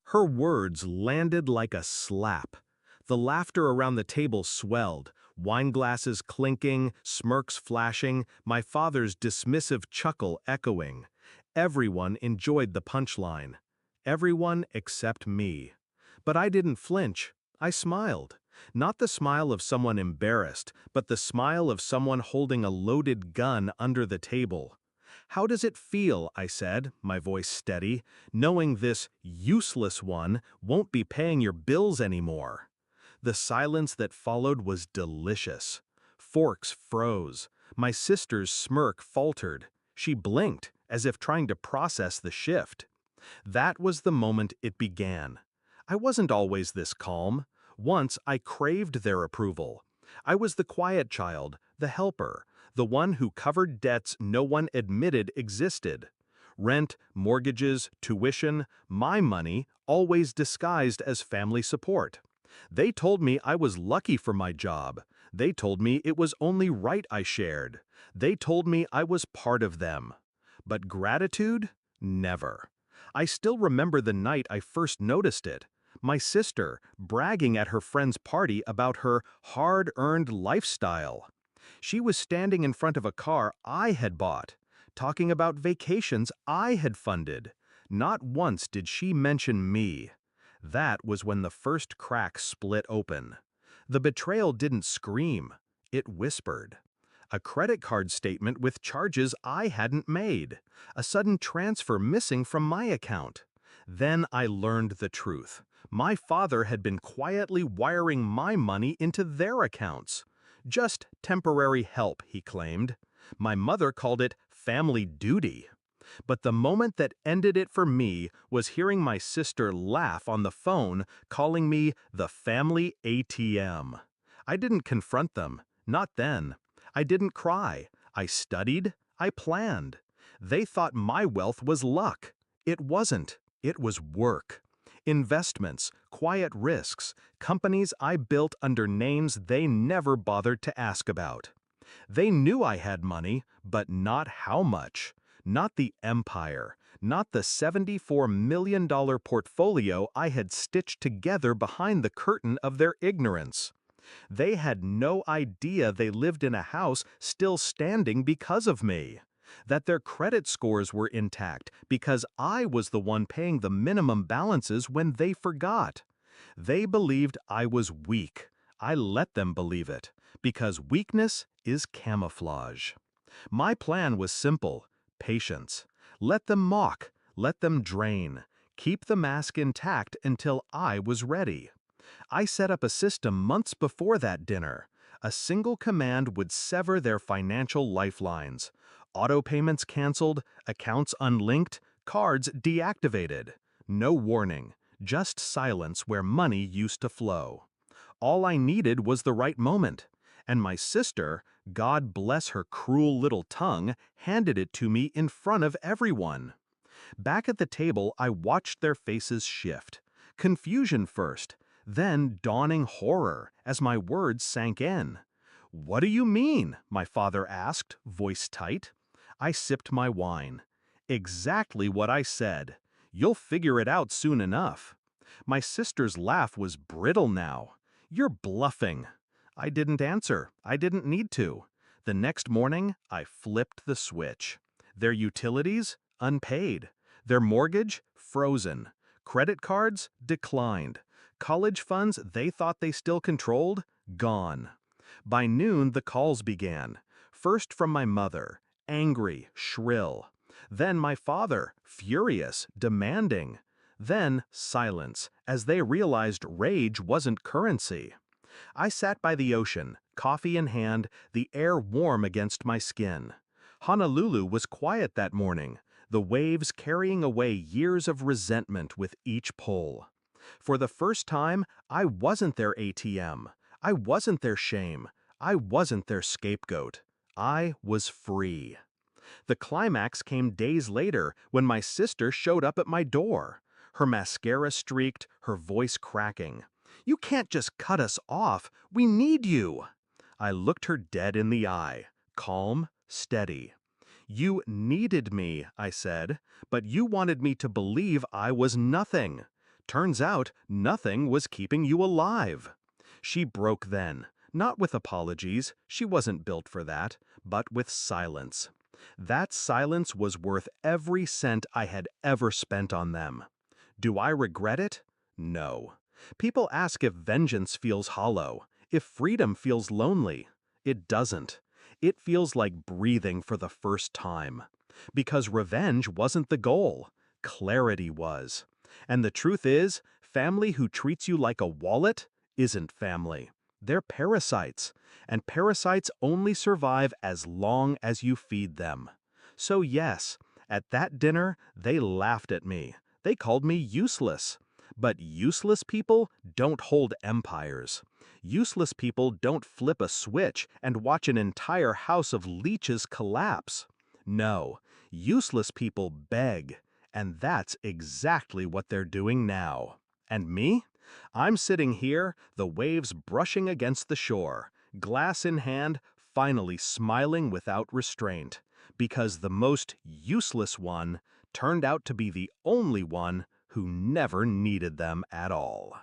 Her words landed like a slap. The laughter around the table swelled, wine glasses clinking, smirks flashing, my father's dismissive chuckle echoing. Everyone enjoyed the punchline. Everyone except me. But I didn't flinch. I smiled. Not the smile of someone embarrassed, but the smile of someone holding a loaded gun under the table. "How does it feel," I said, my voice steady, "knowing this useless one won't be paying your bills anymore?" The silence that followed was delicious. Forks froze. My sister's smirk faltered. She blinked, as if trying to process the shift. That was the moment it began. I wasn't always this calm. Once I craved their approval. I was the quiet child, the helper, the one who covered debts no one admitted existed. Rent, mortgages, tuition, my money, always disguised as family support. They told me I was lucky for my job. They told me it was only right I shared. They told me I was part of them. But gratitude? Never. I still remember the night I first noticed it. My sister, bragging at her friend's party about her hard-earned lifestyle. She was standing in front of a car I had bought, talking about vacations I had funded. Not once did she mention me. That was when the first crack split open. The betrayal didn't scream, it whispered. A credit card statement with charges I hadn't made. A sudden transfer missing from my account. Then I learned the truth. My father had been quietly wiring my money into their accounts. Just temporary help, he claimed. My mother called it family duty. But the moment that ended it for me was hearing my sister laugh on the phone, calling me the family ATM. I didn't confront them, not then. I didn't cry. I studied. I planned. They thought my wealth was luck. It wasn't. It was work. Investments, quiet risks, companies I built under names they never bothered to ask about. They knew I had money, but not how much. Not the empire. Not the $74 million portfolio I had stitched together behind the curtain of their ignorance. They had no idea they lived in a house still standing because of me. That their credit scores were intact because I was the one paying the minimum balances when they forgot. They believed I was weak. I let them believe it, because weakness is camouflage. My plan was simple: patience. Let them mock, let them drain. Keep the mask intact until I was ready. I set up a system months before that dinner. A single command would sever their financial lifelines. Auto payments canceled, accounts unlinked, cards deactivated. No warning, just silence where money used to flow. All I needed was the right moment. And my sister, God bless her cruel little tongue, handed it to me in front of everyone. Back at the table, I watched their faces shift. Confusion first, then dawning horror as my words sank in. "What do you mean?" my father asked, voice tight. I sipped my wine. "Exactly what I said. You'll figure it out soon enough." My sister's laugh was brittle now. "You're bluffing." I didn't answer. I didn't need to. The next morning, I flipped the switch. Their utilities? Unpaid. Their mortgage? Frozen. Credit cards? Declined. College funds they thought they still controlled? Gone. By noon, the calls began. First from my mother, angry, shrill. Then my father, furious, demanding. Then silence, as they realized rage wasn't currency. I sat by the ocean, coffee in hand, the air warm against my skin. Honolulu was quiet that morning, the waves carrying away years of resentment with each pull. For the first time, I wasn't their ATM. I wasn't their shame. I wasn't their scapegoat. I was free. The climax came days later when my sister showed up at my door. Her mascara streaked, her voice cracking. "You can't just cut us off. We need you." I looked her dead in the eye, calm, steady. "You needed me," I said, "but you wanted me to believe I was nothing. Turns out nothing was keeping you alive. She broke then, not with apologies, she wasn't built for that, but with silence. That silence was worth every cent I had ever spent on them. Do I regret it? No. People ask if vengeance feels hollow, if freedom feels lonely. It doesn't. It feels like breathing for the first time. Because revenge wasn't the goal. Clarity was. And the truth is, family who treats you like a wallet isn't family. They're parasites, and parasites only survive as long as you feed them. So yes, at that dinner, they laughed at me. They called me useless. But useless people don't hold empires. Useless people don't flip a switch and watch an entire house of leeches collapse. No, useless people beg, and that's exactly what they're doing now. And me? I'm sitting here, the waves brushing against the shore, glass in hand, finally smiling without restraint, because the most useless one turned out to be the only one who never needed them at all.